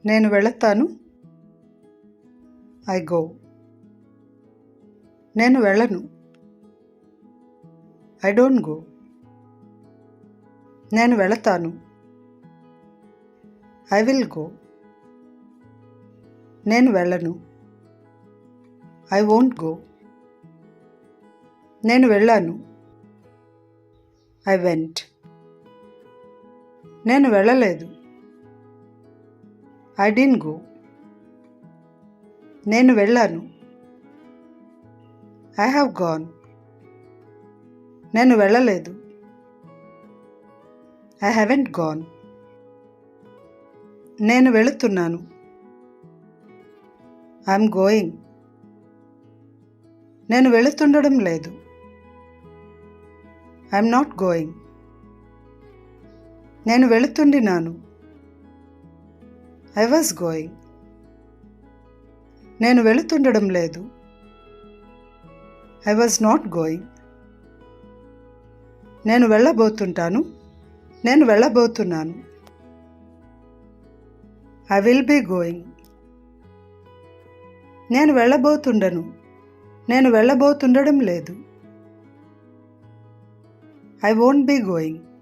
నేను వెళతాను. I go. నేను వెళ్ళను. I don't go. నేను వెళతాను. I will go. నేను వెళ్ళను. I won't go. నేను వెళ్ళాను. I went. నేను వెళ్ళలేదు. I didn't go. నేను వెళ్ళాను. I have gone. నేను వెళ్ళలేదు. I haven't gone. నేను వెళుతున్నాను. I'm going. నేను వెళుతుండడం లేదు. I'm not going. నేను వెళుతుండినాను. I was going. నేను వెళుతుండడం లేదు. I was not going. నేను వెళ్ళబోతుంటాను. నేను వెళ్ళబోతున్నాను. I will be going. నేను వెళ్ళబోతుండను. నేను వెళ్ళబోతుండడం లేదు. I won't be going.